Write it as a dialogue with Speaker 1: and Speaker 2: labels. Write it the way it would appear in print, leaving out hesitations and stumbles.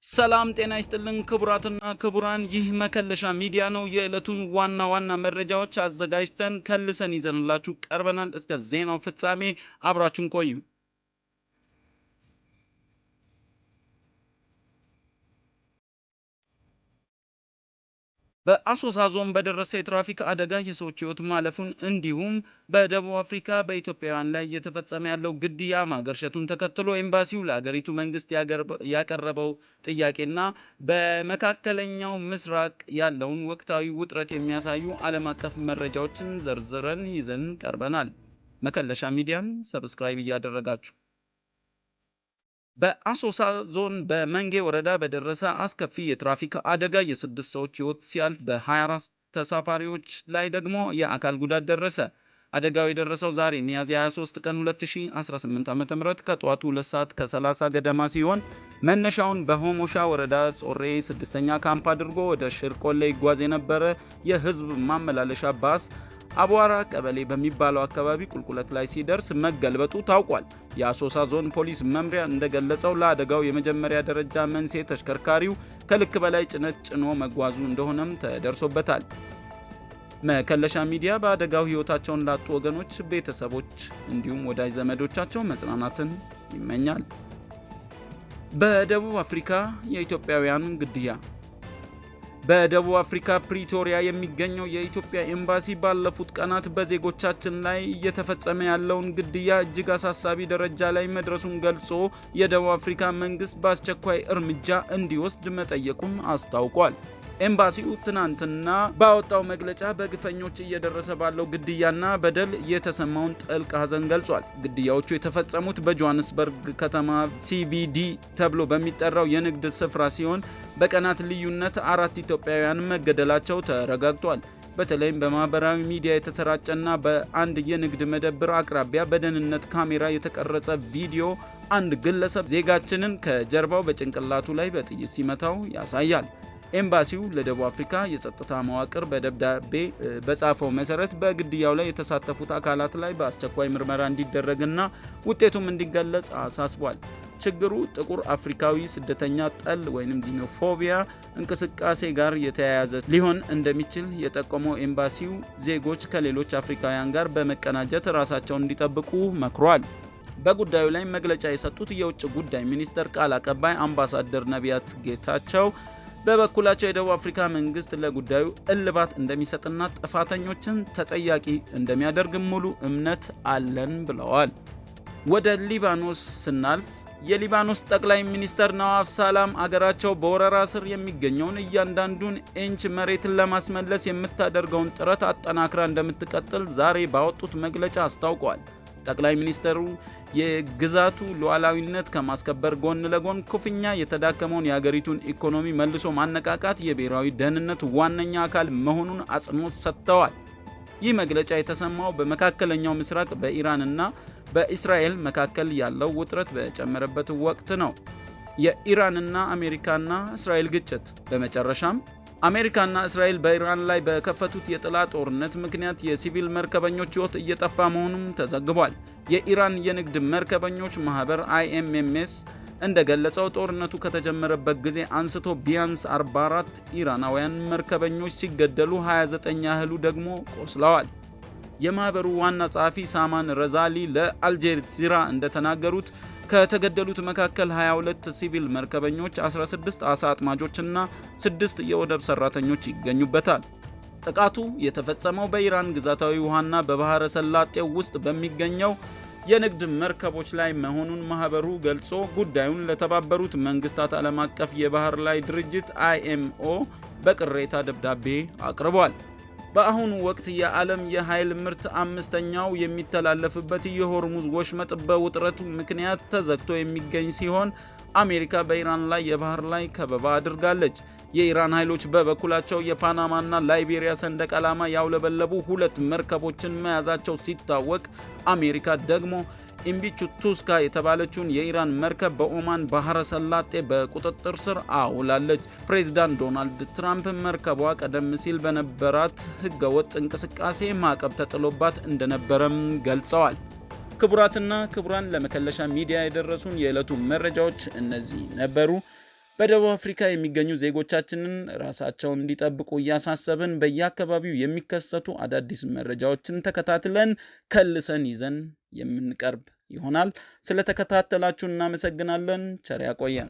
Speaker 1: ሰላም ጤና ይስጥልን ክቡራትና ክቡራን፣ ይህ መከለሻ ሚዲያ ነው። የዕለቱን ዋና መረጃዎች አዘጋጅተን ከልሰን ይዘንላችሁ ቀርበናል። እስከ ዜናው ፍጻሜ አብራችሁን ቆዩ። በአሶሳ ዞን በደረሰ የትራፊክ አደጋ የሰዎች ሕይወት ማለፉን እንዲሁም በደቡብ አፍሪካ በኢትዮጵያውያን ላይ እየተፈጸመ ያለው ግድያ ማገርሸቱን ተከትሎ ኤምባሲው ለሀገሪቱ መንግስት ያቀረበው ጥያቄና በመካከለኛው ምስራቅ ያለውን ወቅታዊ ውጥረት የሚያሳዩ ዓለም አቀፍ መረጃዎችን ዘርዝረን ይዘን ቀርበናል። መከለሻ ሚዲያን ሰብስክራይብ እያደረጋችሁ በአሶሳ ዞን በመንጌ ወረዳ በደረሰ አስከፊ የትራፊክ አደጋ የ6 ሰዎች ሕይወት ሲያልፍ በ24 ተሳፋሪዎች ላይ ደግሞ የአካል ጉዳት ደረሰ። አደጋው የደረሰው ዛሬ ሚያዝያ 23 ቀን 2018 ዓ.ም ከጠዋቱ 2 ሰዓት ከ30 ገደማ ሲሆን መነሻውን በሆሞሻ ወረዳ ጾሬ 6ኛ ካምፕ አድርጎ ወደ ሽርቆሌ ይጓዝ የነበረ የህዝብ ማመላለሻ ባስ አቧራ ቀበሌ በሚባለው አካባቢ ቁልቁለት ላይ ሲደርስ መገልበጡ ታውቋል። የአሶሳ ዞን ፖሊስ መምሪያ እንደገለጸው ለአደጋው የመጀመሪያ ደረጃ መንስኤ ተሽከርካሪው ከልክ በላይ ጭነት ጭኖ መጓዙ እንደሆነም ተደርሶበታል። መከለሻ ሚዲያ በአደጋው ህይወታቸውን ላጡ ወገኖች ቤተሰቦች እንዲሁም ወዳጅ ዘመዶቻቸው መጽናናትን ይመኛል። በደቡብ አፍሪካ የኢትዮጵያውያን ግድያ። በደቡብ አፍሪካ ፕሪቶሪያ የሚገኘው የኢትዮጵያ ኤምባሲ ባለፉት ቀናት በዜጎቻችን ላይ እየተፈጸመ ያለውን ግድያ እጅግ አሳሳቢ ደረጃ ላይ መድረሱን ገልጾ የደቡብ አፍሪካ መንግስት በአስቸኳይ እርምጃ እንዲወስድ መጠየቁን አስታውቋል። ኤምባሲው ትናንትና ባወጣው መግለጫ በግፈኞች እየደረሰ ባለው ግድያና በደል የተሰማውን ጥልቅ ሐዘን ገልጿል። ግድያዎቹ የተፈጸሙት በጆሃንስበርግ ከተማ ሲቢዲ ተብሎ በሚጠራው የንግድ ስፍራ ሲሆን በቀናት ልዩነት 4 ኢትዮጵያውያን መገደላቸው ተረጋግጧል። በተለይም በማህበራዊ ሚዲያ የተሰራጨና በአንድ የንግድ መደብር አቅራቢያ በደህንነት ካሜራ የተቀረጸ ቪዲዮ አንድ ግለሰብ ዜጋችንን ከጀርባው በጭንቅላቱ ላይ በጥይት ሲመታው ያሳያል። ኤምባሲው ለደቡብ አፍሪካ የጸጥታ መዋቅር በደብዳቤ በጻፈው መሰረት በግድያው ላይ የተሳተፉት አካላት ላይ በአስቸኳይ ምርመራ እንዲደረግና ውጤቱም እንዲገለጽ አሳስቧል። ችግሩ ጥቁር አፍሪካዊ ስደተኛ ጠል ወይም ዲኖፎቢያ እንቅስቃሴ ጋር የተያያዘ ሊሆን እንደሚችል የጠቆመው ኤምባሲው ዜጎች ከሌሎች አፍሪካውያን ጋር በመቀናጀት ራሳቸውን እንዲጠብቁ መክሯል። በጉዳዩ ላይ መግለጫ የሰጡት የውጭ ጉዳይ ሚኒስቴር ቃል አቀባይ አምባሳደር ነቢያት ጌታቸው በበኩላቸው የደቡብ አፍሪካ መንግስት ለጉዳዩ እልባት እንደሚሰጥና ጥፋተኞችን ተጠያቂ እንደሚያደርግ ሙሉ እምነት አለን ብለዋል። ወደ ሊባኖስ ስናልፍ የሊባኖስ ጠቅላይ ሚኒስትር ነዋፍ ሰላም አገራቸው በወረራ ስር የሚገኘውን እያንዳንዱን ኢንች መሬትን ለማስመለስ የምታደርገውን ጥረት አጠናክራ እንደምትቀጥል ዛሬ ባወጡት መግለጫ አስታውቀዋል። ጠቅላይ ሚኒስትሩ የግዛቱ ሉዓላዊነት ከማስከበር ጎን ለጎን ክፉኛ የተዳከመውን የሀገሪቱን ኢኮኖሚ መልሶ ማነቃቃት የብሔራዊ ደህንነት ዋነኛ አካል መሆኑን አጽንኦት ሰጥተዋል። ይህ መግለጫ የተሰማው በመካከለኛው ምስራቅ በኢራንና በእስራኤል መካከል ያለው ውጥረት በጨመረበት ወቅት ነው። የኢራንና አሜሪካና እስራኤል ግጭት። በመጨረሻም አሜሪካና እስራኤል በኢራን ላይ በከፈቱት የጥላ ጦርነት ምክንያት የሲቪል መርከበኞች ሕይወት እየጠፋ መሆኑም ተዘግቧል። የኢራን የንግድ መርከበኞች ማህበር አይኤምኤምኤስ እንደገለጸው ጦርነቱ ከተጀመረበት ጊዜ አንስቶ ቢያንስ 44 ኢራናውያን መርከበኞች ሲገደሉ 29 ያህሉ ደግሞ ቆስለዋል። የማህበሩ ዋና ጸሐፊ ሳማን ረዛሊ ለአልጀዚራ እንደተናገሩት ከተገደሉት መካከል 22 ሲቪል መርከበኞች፣ 16 አሳ አጥማጆችና 6 የወደብ ሰራተኞች ይገኙበታል። ጥቃቱ የተፈጸመው በኢራን ግዛታዊ ውሃና በባህረ ሰላጤው ውስጥ በሚገኘው የንግድ መርከቦች ላይ መሆኑን ማህበሩ ገልጾ ጉዳዩን ለተባበሩት መንግስታት ዓለም አቀፍ የባህር ላይ ድርጅት አይኤምኦ በቅሬታ ደብዳቤ አቅርቧል። በአሁኑ ወቅት የዓለም የኃይል ምርት አምስተኛው የሚተላለፍበት የሆርሙዝ ወሽመጥ በውጥረቱ ምክንያት ተዘግቶ የሚገኝ ሲሆን አሜሪካ በኢራን ላይ የባህር ላይ ከበባ አድርጋለች። የኢራን ኃይሎች በበኩላቸው የፓናማና ላይቤሪያ ሰንደቅ ዓላማ ያውለበለቡ 2 መርከቦችን መያዛቸው ሲታወቅ፣ አሜሪካ ደግሞ ኢምቢቹቱስካ የተባለችውን የኢራን መርከብ በኦማን ባህረ ሰላጤ በቁጥጥር ስር አውላለች። ፕሬዝዳንት ዶናልድ ትራምፕ መርከቧ ቀደም ሲል በነበራት ህገወጥ እንቅስቃሴ ማዕቀብ ተጥሎባት እንደነበረም ገልጸዋል። ክቡራትና ክቡራን ለመከለሻ ሚዲያ የደረሱን የዕለቱ መረጃዎች እነዚህ ነበሩ። በደቡብ አፍሪካ የሚገኙ ዜጎቻችንን ራሳቸውን እንዲጠብቁ እያሳሰብን በየአካባቢው የሚከሰቱ አዳዲስ መረጃዎችን ተከታትለን ከልሰን ይዘን የምንቀርብ ይሆናል። ስለተከታተላችሁ እናመሰግናለን። ቸር ያቆየን።